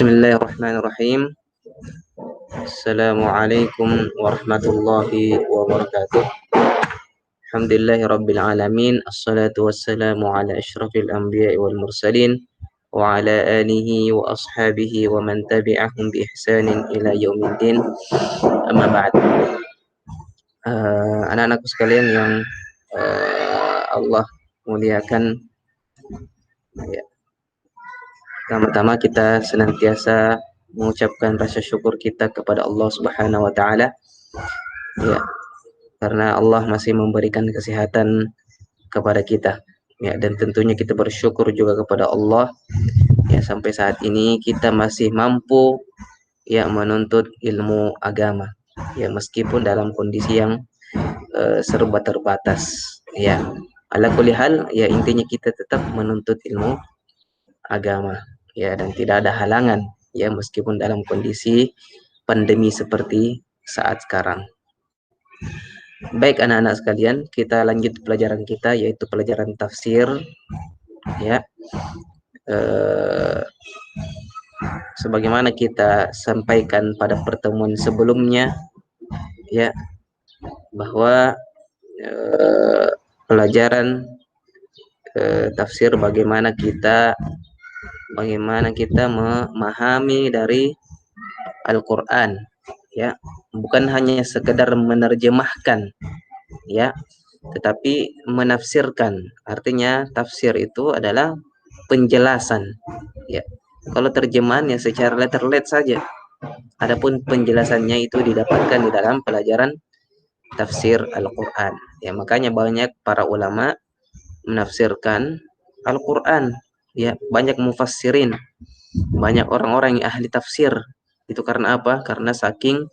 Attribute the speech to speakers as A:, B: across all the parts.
A: Bismillahirrahmanirrahim. Assalamualaikum warahmatullahi wabarakatuh. Alhamdulillahirabbil alamin. Assalatu wassalamu ala asyrafil anbiya'i wal mursalin wa ala alihi wa ashabihi wa man tabi'ahum bi ihsanin ila yaumiddin. Amma ba'd. Anak-anakku sekalian yang Allah muliakan, ya. Pertama-tama kita senantiasa mengucapkan rasa syukur kita kepada Allah Subhanahu wa taala, ya, karena Allah masih memberikan kesehatan kepada kita, ya, dan tentunya kita bersyukur juga kepada Allah, ya, sampai saat ini kita masih mampu, ya, menuntut ilmu agama, ya, meskipun dalam kondisi yang serba terbatas, ya. Ala kulli hal, ya, intinya kita tetap menuntut ilmu agama, ya, dan tidak ada halangan, ya, meskipun dalam kondisi pandemi seperti saat sekarang. Baik anak-anak sekalian, kita lanjut pelajaran kita, yaitu pelajaran tafsir, ya. Sebagaimana kita sampaikan pada pertemuan sebelumnya, ya, bahwa pelajaran tafsir bagaimana kita memahami dari Al-Quran, ya, bukan hanya sekedar menerjemahkan, ya, tetapi menafsirkan. Artinya tafsir itu adalah penjelasan, ya. Kalau terjemahan ya secara letterlet saja. Adapun penjelasannya itu didapatkan di dalam pelajaran tafsir Al-Quran, ya. Makanya banyak para ulama menafsirkan Al-Quran, ya, banyak mufassirin, banyak orang-orang yang ahli tafsir. Itu karena apa? Karena saking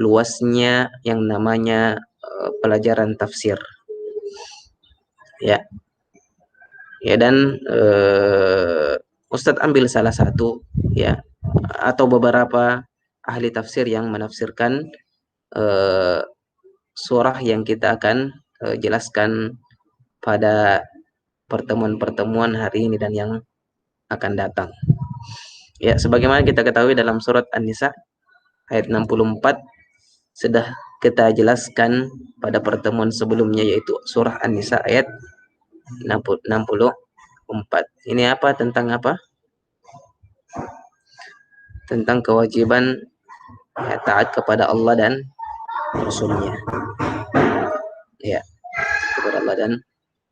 A: luasnya yang namanya pelajaran tafsir, ya. Ya, dan Ustadz ambil salah satu, ya, atau beberapa ahli tafsir yang menafsirkan surah yang kita akan jelaskan pada pertemuan-pertemuan hari ini dan yang akan datang. Ya, sebagaimana kita ketahui dalam surat An-Nisa ayat 64 sudah kita jelaskan pada pertemuan sebelumnya, yaitu surah An-Nisa ayat 64. Ini apa? Tentang apa? Tentang kewajiban, ya, taat kepada Allah dan Rasulnya, ya, kepada Allah dan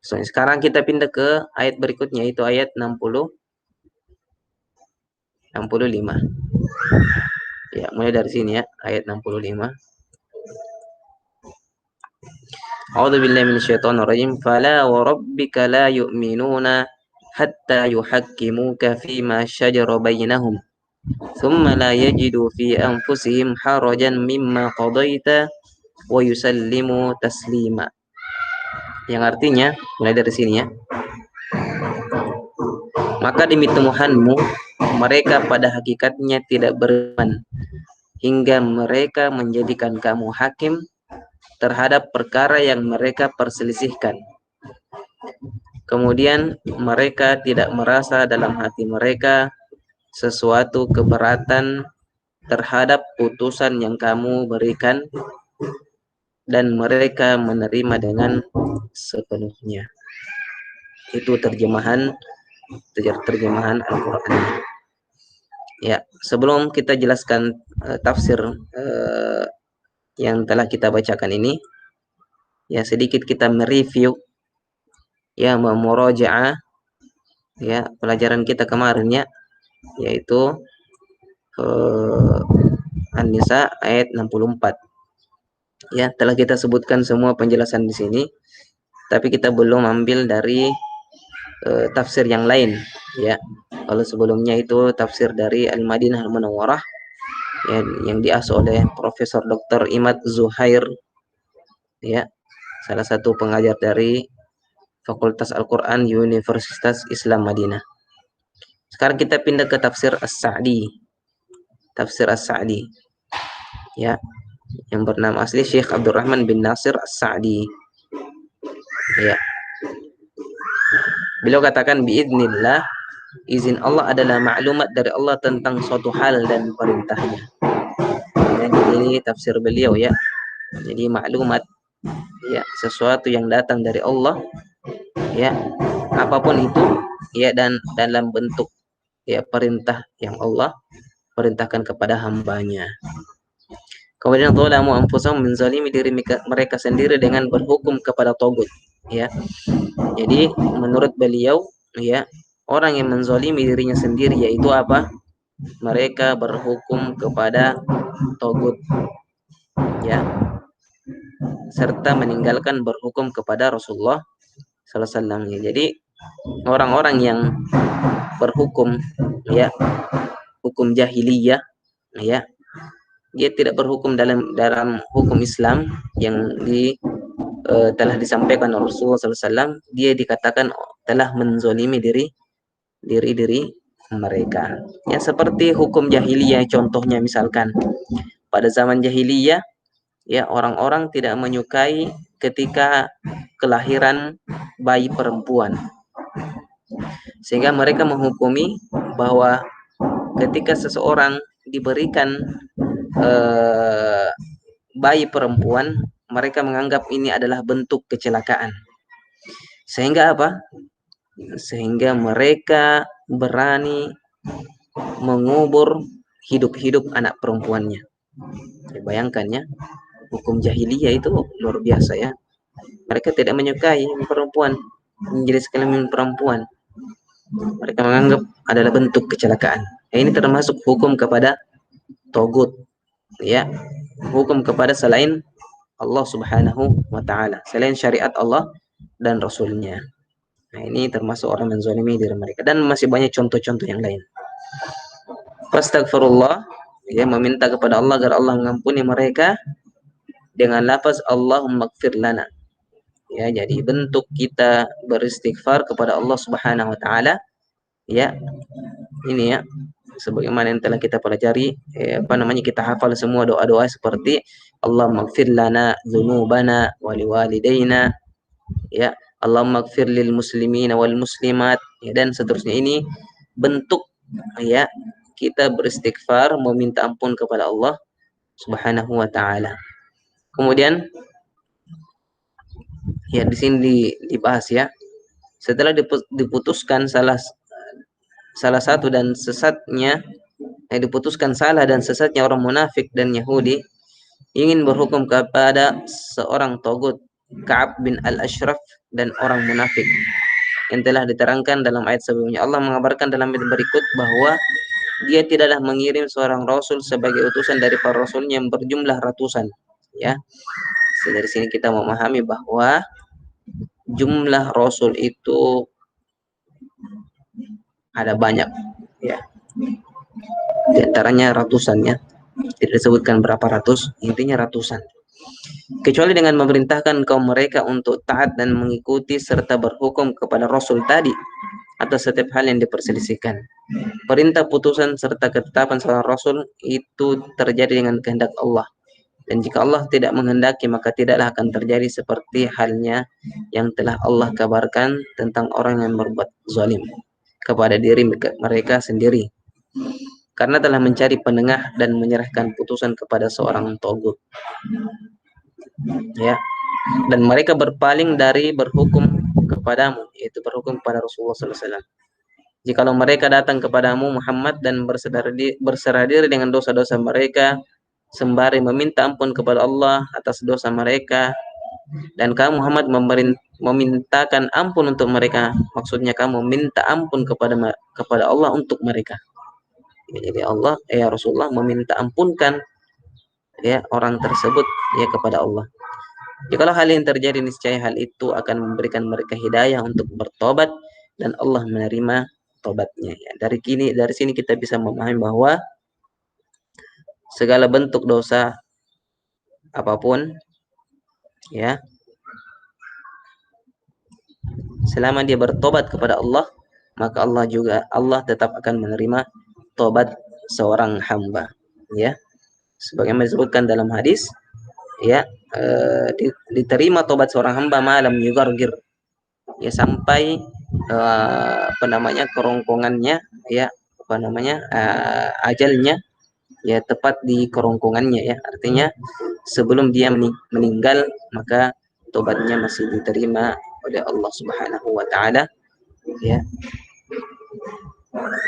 A: Rasulnya. Sekarang kita pindah ke ayat berikutnya, yaitu ayat 65. Ya, mulai dari sini, ya, ayat 65. A'udzu billahi minasyaitonir rajim. Fala wa rabbika la yu'minuna hatta yuhakkimuka fima shajara bainahum thumma la yajidu fi anfusihim harajan mimma qadaita wa yusallimu taslima. Yang artinya, mulai dari sini, ya. Maka demi Tuhanmu, mereka pada hakikatnya tidak beriman hingga mereka menjadikan kamu hakim terhadap perkara yang mereka perselisihkan. Kemudian mereka tidak merasa dalam hati mereka sesuatu keberatan terhadap putusan yang kamu berikan, dan mereka menerima dengan sepenuhnya. Itu terjemahan Al-Quran. Ya, sebelum kita jelaskan tafsir yang telah kita bacakan ini, ya, sedikit kita mereview, ya, memurajaah, ya, pelajaran kita kemarin, ya, yaitu An-Nisa ayat 64. Ya, telah kita sebutkan semua penjelasan di sini, tapi kita belum ambil dari tafsir yang lain, ya. Kalau sebelumnya itu tafsir dari Al-Madinah Al-Munawwarah, ya, yang diasuh oleh Profesor Dr. Imad Zuhair, ya, salah satu pengajar dari Fakultas Al-Quran Universitas Islam Madinah. Sekarang kita pindah ke tafsir As-Sa'di. Tafsir As-Sa'di, ya, yang bernama asli Syekh Abdurrahman bin Nasir As-Sa'di, ya. Beliau katakan biidznillah, izin Allah adalah maklumat dari Allah tentang suatu hal dan perintahnya. Ya, jadi ini tafsir beliau ya. Jadi maklumat ya sesuatu yang datang dari Allah ya apapun itu ya dan dalam bentuk ya perintah yang Allah perintahkan kepada hambanya. Kemudian zalamu anfusahum menzalimi diri mereka sendiri dengan berhukum kepada togut ya. Jadi menurut beliau ya orang yang menzalimi dirinya sendiri yaitu apa? Mereka berhukum kepada togut ya serta meninggalkan berhukum kepada Rasulullah sallallahu alaihi wasallam. Jadi orang-orang yang berhukum ya hukum jahiliyah ya dia tidak berhukum dalam hukum Islam yang telah disampaikan oleh Rasulullah SAW, dia dikatakan telah menzolimi diri mereka. Ya seperti hukum jahiliyah contohnya misalkan pada zaman jahiliyah ya orang-orang tidak menyukai ketika kelahiran bayi perempuan. Sehingga mereka menghukumi bahwa ketika seseorang diberikan bayi perempuan, mereka menganggap ini adalah bentuk kecelakaan. Sehingga apa? Sehingga mereka berani mengubur hidup-hidup anak perempuannya. Ya, bayangkan ya, hukum jahiliyah itu luar biasa ya. Mereka tidak menyukai perempuan, menjadi sekalian perempuan. Mereka menganggap adalah bentuk kecelakaan. Ini termasuk hukum kepada togut, ya, hukum kepada selain Allah Subhanahu wa taala, selain syariat Allah dan Rasulnya. Nah, ini termasuk orang menzalimi diri mereka dan masih banyak contoh-contoh yang lain. Fastaghfirullah, ya meminta kepada Allah agar Allah mengampuni mereka dengan lafaz Allahumma ighfir lana. Ya, jadi bentuk kita beristighfar kepada Allah Subhanahu wa taala ya. Ini ya sebagaimana yang telah kita pelajari kita hafal semua doa-doa seperti Allahumma ighfir lana dzunubana wa liwalidayna ya Allahumma ighfir lil muslimina wal muslimat ya, dan seterusnya. Ini bentuk ya kita beristighfar meminta ampun kepada Allah Subhanahu wa taala. Kemudian ya di sini dibahas ya setelah diputuskan salah satu dan sesatnya diputuskan salah dan sesatnya orang munafik dan Yahudi ingin berhukum kepada seorang togut Ka'ab bin Al-Ashraf dan orang munafik yang telah diterangkan dalam ayat sebelumnya. Allah mengabarkan dalam ayat berikut bahwa dia tidaklah mengirim seorang rasul sebagai utusan dari para rasulnya yang berjumlah ratusan ya. Dari sini kita memahami bahwa jumlah rasul itu ada banyak ya, di antaranya ratusan ya, tidak disebutkan berapa ratus, intinya ratusan, kecuali dengan memerintahkan kaum mereka untuk taat dan mengikuti serta berhukum kepada rasul tadi atas setiap hal yang diperselisihkan. Perintah putusan serta ketetapan seorang rasul itu terjadi dengan kehendak Allah, dan jika Allah tidak menghendaki maka tidaklah akan terjadi seperti halnya yang telah Allah kabarkan tentang orang yang berbuat zalim kepada diri mereka sendiri karena telah mencari penengah dan menyerahkan putusan kepada seorang togut ya, dan mereka berpaling dari berhukum kepadamu, yaitu berhukum kepada Rasulullah SAW. Jikalau mereka datang kepadamu Muhammad dan berserah diri dengan dosa-dosa mereka sembari meminta ampun kepada Allah atas dosa mereka, dan kamu Muhammad memintakan ampun untuk mereka, maksudnya kamu minta ampun kepada Allah untuk mereka. Jadi Allah ya Rasulullah meminta ampunkan ya orang tersebut ya kepada Allah. Jikalau hal yang terjadi niscaya hal itu akan memberikan mereka hidayah untuk bertobat dan Allah menerima tobatnya ya. Dari sini kita bisa memahami bahwa segala bentuk dosa apapun ya, selama dia bertobat kepada Allah, maka Allah tetap akan menerima tobat seorang hamba ya. Sebagaimana disebutkan dalam hadis ya, diterima tobat seorang hamba malam yugargir ya, sampai apa namanya, kerongkongannya, ya, apa namanya, ajalnya ya tepat di kerongkongannya, ya, artinya sebelum dia meninggal maka tobatnya masih diterima oleh Allah Subhanahu wa taala, ya,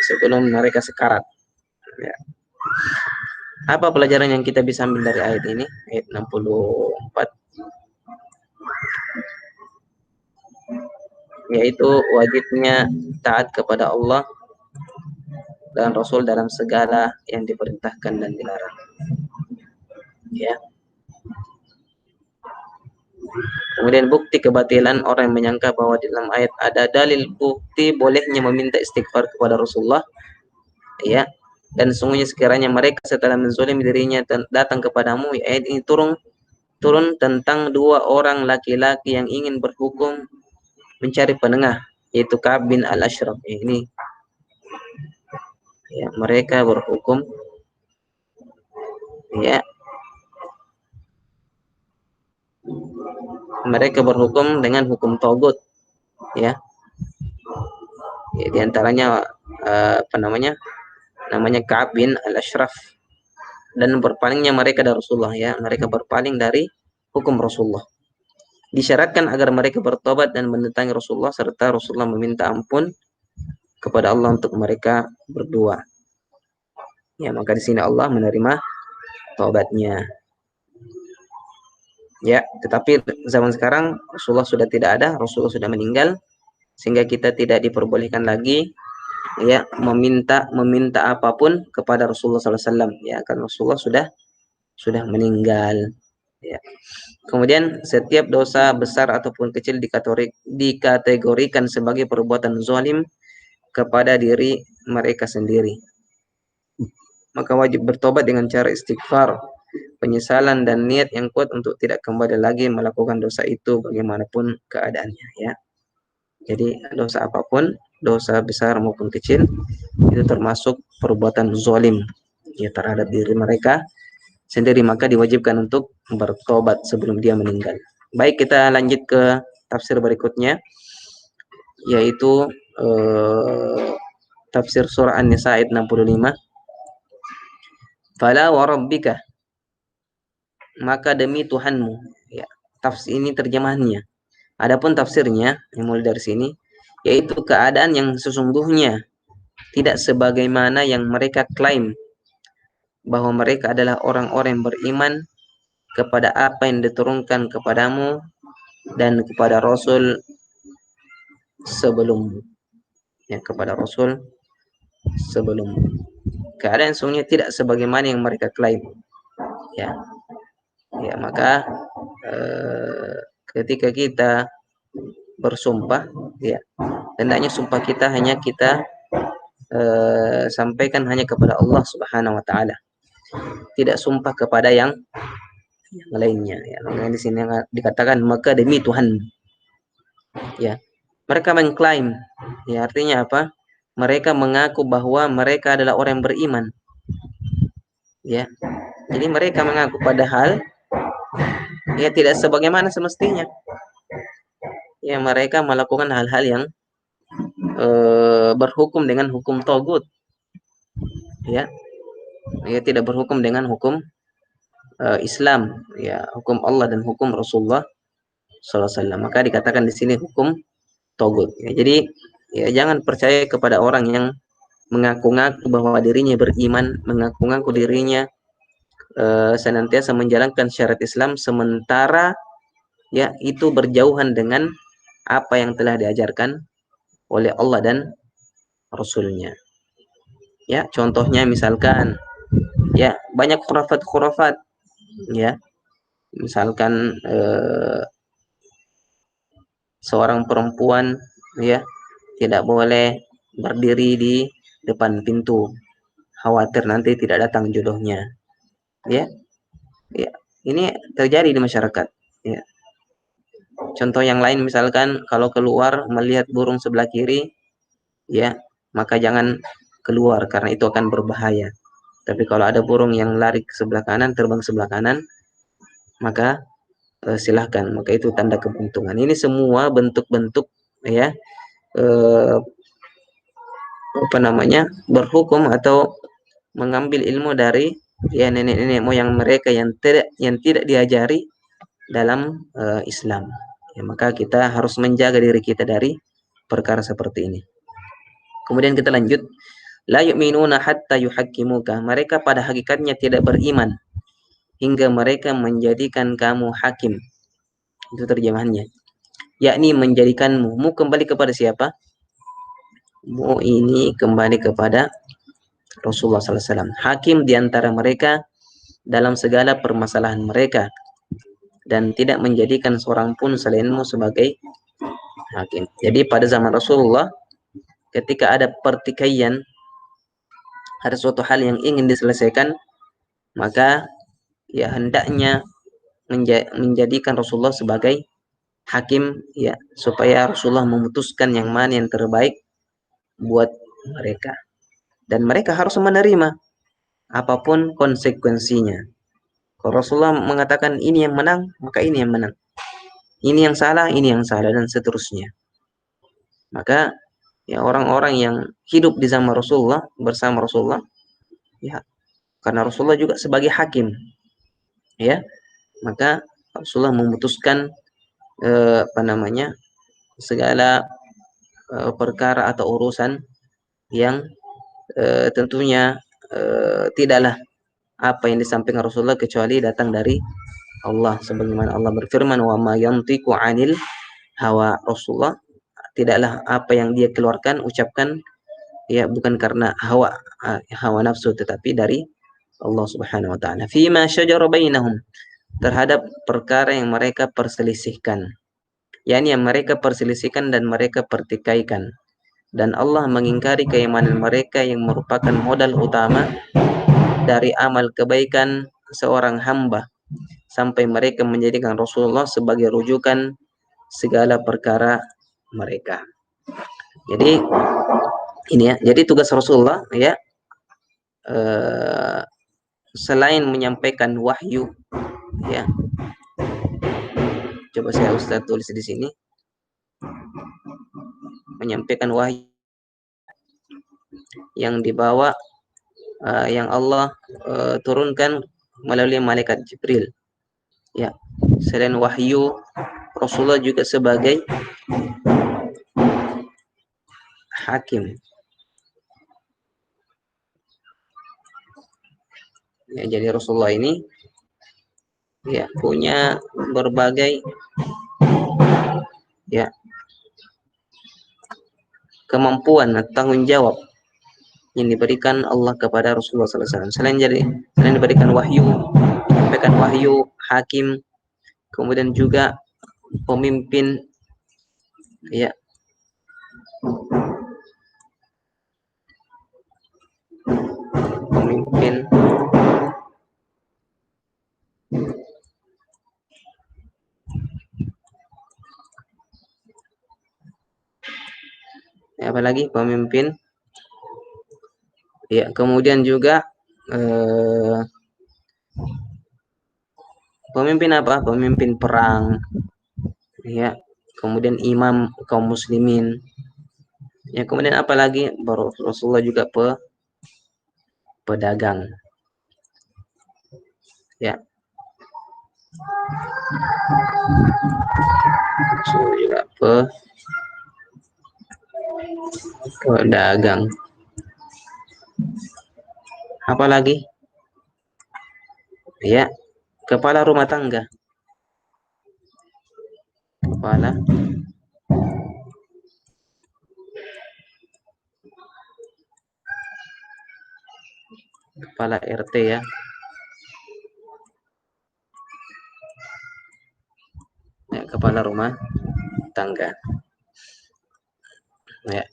A: sebelum mereka sekarat, ya. Apa pelajaran yang kita bisa ambil dari ayat ini, ayat 64, yaitu wajibnya taat kepada Allah dan Rasul dalam segala yang diperintahkan dan dilarang, ya. Kemudian bukti kebatilan orang yang menyangka bahwa di dalam ayat ada dalil bukti bolehnya meminta istighfar kepada Rasulullah, ya. Dan sungguhnya sekiranya mereka setelah menzalimi dirinya datang kepadamu, ya, ayat ini turun turun tentang dua orang laki-laki yang ingin berhukum mencari penengah, yaitu Ka'ab bin Al-Ashraf. Ini, ya, mereka berhukum, ya, mereka berhukum dengan hukum togut, ya. Ya, di antaranya apa namanya Ka'ab bin Al-Ashraf, dan berpalingnya mereka dari Rasulullah, ya, mereka berpaling dari hukum Rasulullah. Disyaratkan agar mereka bertobat dan mendatangi Rasulullah, serta Rasulullah meminta ampun kepada Allah untuk mereka berdua. Ya, maka di sini Allah menerima taubatnya. Ya, tetapi zaman sekarang Rasulullah sudah tidak ada, Rasulullah sudah meninggal, sehingga kita tidak diperbolehkan lagi, ya, meminta apapun kepada Rasulullah SAW, ya, karena Rasulullah sudah meninggal, ya. Kemudian setiap dosa besar ataupun kecil dikategorikan sebagai perbuatan zalim kepada diri mereka sendiri. Maka wajib bertobat dengan cara istighfar, penyesalan, dan niat yang kuat untuk tidak kembali lagi melakukan dosa itu bagaimanapun keadaannya, ya. Jadi dosa apapun, dosa besar maupun kecil, itu termasuk perbuatan zalim, ya, terhadap diri mereka sendiri, maka diwajibkan untuk bertobat sebelum dia meninggal. Baik, kita lanjut ke tafsir berikutnya, yaitu tafsir surah An-Nisa ayat 65. Fala wa rabbika, maka demi Tuhanmu, ya. Tafsir ini terjemahannya. Adapun tafsirnya yang mulai dari sini, yaitu keadaan yang sesungguhnya tidak sebagaimana yang mereka klaim, bahwa mereka adalah orang-orang yang beriman kepada apa yang diturunkan kepadamu dan kepada Rasul sebelummu, ya, kepada Rasul sebelummu. Keadaan sesungguhnya tidak sebagaimana yang mereka klaim, ya. Ya, maka ketika kita bersumpah, ya, hendaknya sumpah kita hanya kita sampaikan hanya kepada Allah Subhanahu wa taala. Tidak sumpah kepada yang lainnya, ya. Yang di sini dikatakan maka demi Tuhan, ya. Mereka mengklaim, ya, artinya apa? Mereka mengaku bahwa mereka adalah orang yang beriman, ya. Jadi mereka mengaku padahal, ya, tidak sebagaimana semestinya. Ya, mereka melakukan hal-hal yang berhukum dengan hukum togut, ya. Ya, tidak berhukum dengan hukum Islam, ya, hukum Allah dan hukum Rasulullah SAW. Maka dikatakan di sini hukum togut, ya. Jadi, ya, jangan percaya kepada orang yang mengaku-ngaku bahwa dirinya beriman, mengaku-ngaku dirinya senantiasa menjalankan syariat Islam, sementara, ya, itu berjauhan dengan apa yang telah diajarkan oleh Allah dan Rasulnya. Ya, contohnya misalkan, ya, banyak khurafat-khurafat, ya. Misalkan seorang perempuan, ya, tidak boleh berdiri di depan pintu, khawatir nanti tidak datang jodohnya, ya. Ya, ini terjadi di masyarakat, ya. Contoh yang lain misalkan kalau keluar melihat burung sebelah kiri, ya, maka jangan keluar karena itu akan berbahaya. Tapi kalau ada burung yang lari ke sebelah kanan, terbang sebelah kanan, maka silahkan, maka itu tanda keberuntungan. Ini semua bentuk-bentuk, ya, eh, berhukum atau mengambil ilmu dari ya nenek-nenek moyang mereka yang tidak diajari dalam Islam. Ya, maka kita harus menjaga diri kita dari perkara seperti ini. Kemudian kita lanjut, la yu'minuna hatta yuhakkimuka. Mereka pada hakikatnya tidak beriman hingga mereka menjadikan kamu hakim. Itu terjemahannya. Yakni menjadikanmu. Mu kembali kepada siapa? Mu ini kembali kepada Rasulullah SAW. Hakim di antara mereka dalam segala permasalahan mereka. Dan tidak menjadikan seorang pun selainmu sebagai hakim. Jadi pada zaman Rasulullah, ketika ada pertikaian, ada suatu hal yang ingin diselesaikan, maka ya hendaknya menjadikan Rasulullah sebagai hakim, ya, supaya Rasulullah memutuskan yang mana yang terbaik buat mereka, dan mereka harus menerima apapun konsekuensinya. Kalau Rasulullah mengatakan ini yang menang, maka ini yang menang, ini yang salah, ini yang salah, dan seterusnya. Maka ya orang-orang yang hidup di zaman Rasulullah, bersama Rasulullah, ya, karena Rasulullah juga sebagai hakim, ya, maka Rasulullah memutuskan segala perkara atau urusan yang tentunya tidaklah apa yang disampaikan Rasulullah kecuali datang dari Allah, sebagaimana Allah berfirman, wa ma yantiqu 'anil hawa. Rasulullah tidaklah apa yang dia keluarkan, ucapkan, ya, bukan karena hawa nafsu, tetapi dari Allah Subhanahu wa taala. Fima syajara bainahum, terhadap perkara yang mereka perselisihkan, yakni yang mereka perselisihkan dan mereka pertikaikan. Dan Allah mengingkari keimanan mereka yang merupakan modal utama dari amal kebaikan seorang hamba, sampai mereka menjadikan Rasulullah sebagai rujukan segala perkara mereka. Jadi ini ya, jadi tugas Rasulullah, ya, selain menyampaikan wahyu, ya, coba saya Ustaz tulis di sini, menyampaikan wahyu yang dibawa yang Allah turunkan melalui malaikat Jibril. Ya, selain wahyu, Rasulullah juga sebagai hakim. Ya, jadi Rasulullah ini ya punya berbagai ya kemampuan atau tanggung jawab yang diberikan Allah kepada Rasulullah SAW. Selain diberikan wahyu, menyampaikan wahyu, hakim, kemudian juga pemimpin, ya, pemimpin apalagi pemimpin, ya, kemudian juga pemimpin apa? Pemimpin perang, ya, kemudian imam kaum muslimin, ya, kemudian apalagi Rasulullah juga pedagang, ya, Rasulullah juga pedagang. Apalagi, ya, kepala rumah tangga, kepala RT, ya, kepala rumah tangga, ya.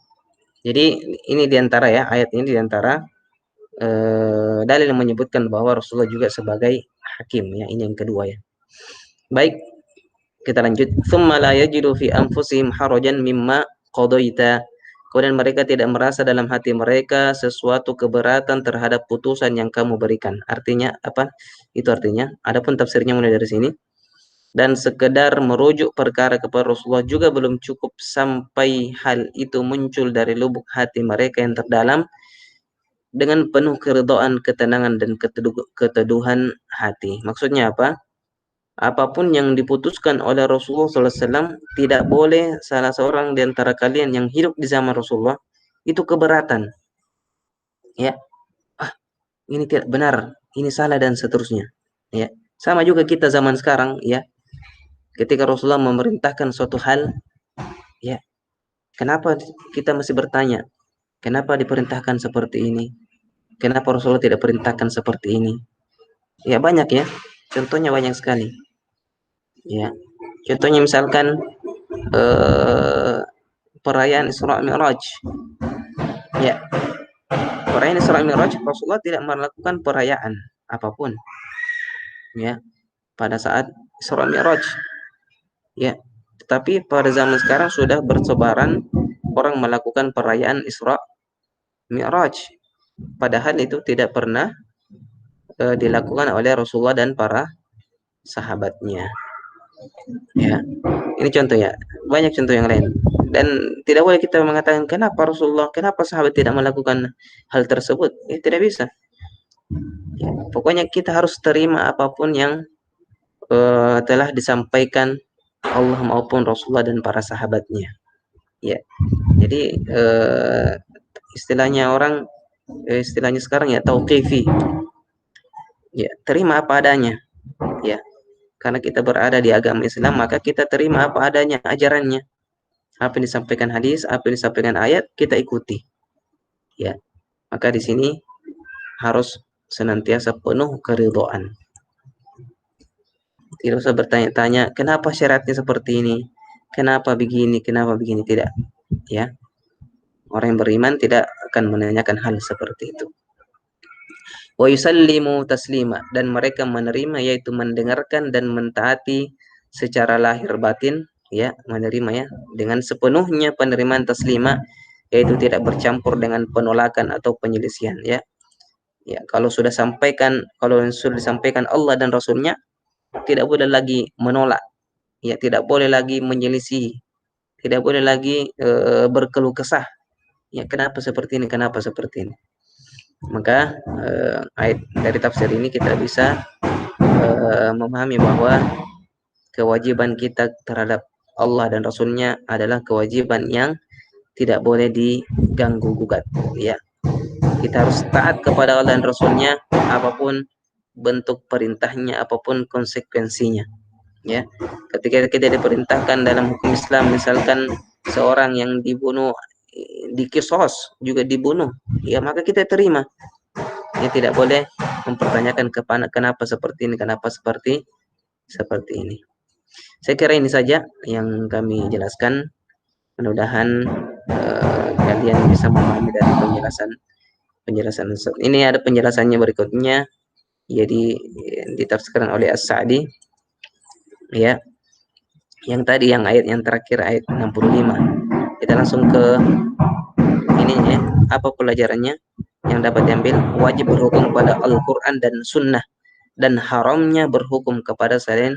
A: Jadi ini diantara, ya, ayat ini diantara dalil yang menyebutkan bahwa Rasulullah juga sebagai hakim, ya. Ini yang kedua, ya. Baik, kita lanjut. Tsumma la yajidu fi anfusihim harajan mimma qadaita. Kemudian mereka tidak merasa dalam hati mereka sesuatu keberatan terhadap putusan yang kamu berikan. Artinya apa? Itu artinya, adapun tafsirnya mulai dari sini. dan sekedar merujuk perkara kepada Rasulullah juga belum cukup sampai hal itu muncul dari lubuk hati mereka yang terdalam dengan penuh keridhaan, ketenangan dan keteduhan hati. Maksudnya apa? Apapun yang diputuskan oleh Rasulullah SAW, tidak boleh salah seorang di antara kalian yang hidup di zaman Rasulullah itu keberatan. Ya, ini tidak benar, ini salah dan seterusnya. Ya, sama juga kita zaman sekarang. Ya, ketika Rasulullah memerintahkan suatu hal, ya, kenapa kita masih bertanya? Kenapa diperintahkan seperti ini? Kenapa Rasulullah tidak perintahkan seperti ini? Ya banyak ya, contohnya banyak sekali. Ya, contohnya misalkan eh, perayaan Isra Mi'raj. Ya, perayaan Isra Mi'raj Rasulullah tidak melakukan perayaan apapun. Ya, pada saat Isra Mi'raj. Ya, tetapi pada zaman sekarang sudah bersebaran orang melakukan perayaan Isra Mi'raj. Padahal itu tidak pernah dilakukan oleh Rasulullah dan para sahabatnya. Ya, ini contoh ya. Banyak contoh yang lain. Dan tidak boleh kita mengatakan kenapa Rasulullah, kenapa sahabat tidak melakukan hal tersebut. Tidak bisa. Ya, pokoknya kita harus terima apapun yang telah disampaikan Allah maupun Rasulullah dan para sahabatnya. Ya, jadi istilahnya orang, istilahnya sekarang ya tauqifi. Ya, terima apa adanya. Ya, karena kita berada di agama Islam, maka kita terima apa adanya ajarannya. Apa yang disampaikan hadis, apa yang disampaikan ayat, kita ikuti. Ya, maka di sini harus senantiasa penuh keridhaan. Tidak usah bertanya-tanya, kenapa syaratnya seperti ini? Kenapa begini? Kenapa begini? Tidak. Ya, orang yang beriman tidak akan menanyakan hal seperti itu. Wa yusallimu taslima, dan mereka menerima, yaitu mendengarkan dan mentaati secara lahir batin, ya, menerima ya dengan sepenuhnya penerimaan taslima, yaitu tidak bercampur dengan penolakan atau penyelisihan. Ya, ya, kalau sudah disampaikan Allah dan Rasulnya, tidak boleh lagi menolak, ya, tidak boleh lagi menyelisih, tidak boleh lagi berkeluh kesah. Ya, kenapa seperti ini, kenapa seperti ini. Maka ayat dari tafsir ini kita bisa memahami bahwa kewajiban kita terhadap Allah dan Rasulnya adalah kewajiban yang tidak boleh diganggu gugat. Ya, kita harus taat kepada Allah dan Rasulnya apapun bentuk perintahnya, apapun konsekuensinya. Ya, ketika kita diperintahkan dalam hukum Islam, misalkan seorang yang dibunuh dikisos juga dibunuh, ya maka kita terima. Ya, tidak boleh mempertanyakan kenapa seperti ini, kenapa seperti ini. Saya kira ini saja yang kami jelaskan. Mudah-mudahan kalian bisa memahami dari penjelasan ini. Ada penjelasannya berikutnya, jadi ditafsirkan oleh As-Sa'di, ya, yang tadi yang ayat yang terakhir, ayat 65. Kita langsung ke ininya. Apa pelajarannya yang dapat diambil? Wajib berhukum pada Al-Quran dan Sunnah, dan haramnya berhukum kepada selain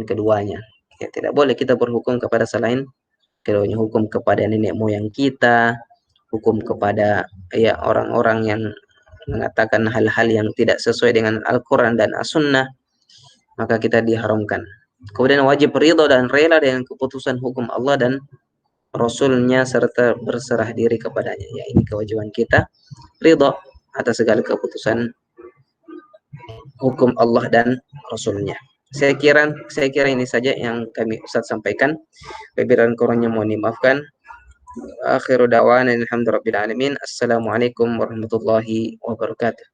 A: keduanya. Ya, tidak boleh kita berhukum kepada selain keduanya. Hukum kepada nenek moyang kita, hukum kepada ya orang-orang yang mengatakan hal-hal yang tidak sesuai dengan Al-Quran dan As-Sunnah, maka kita diharamkan. Kemudian wajib ridho dan rela dengan keputusan hukum Allah dan Rasulnya serta berserah diri kepadanya. Ya, ini kewajiban kita, ridho atas segala keputusan hukum Allah dan Rasulnya. Saya kira ini saja yang kami Ustaz sampaikan. Kelebihan kurangnya mohon dimaafkan. Akhiru da'wana alhamdulillahirabbil alamin. Assalamualaikum warahmatullahi wabarakatuh.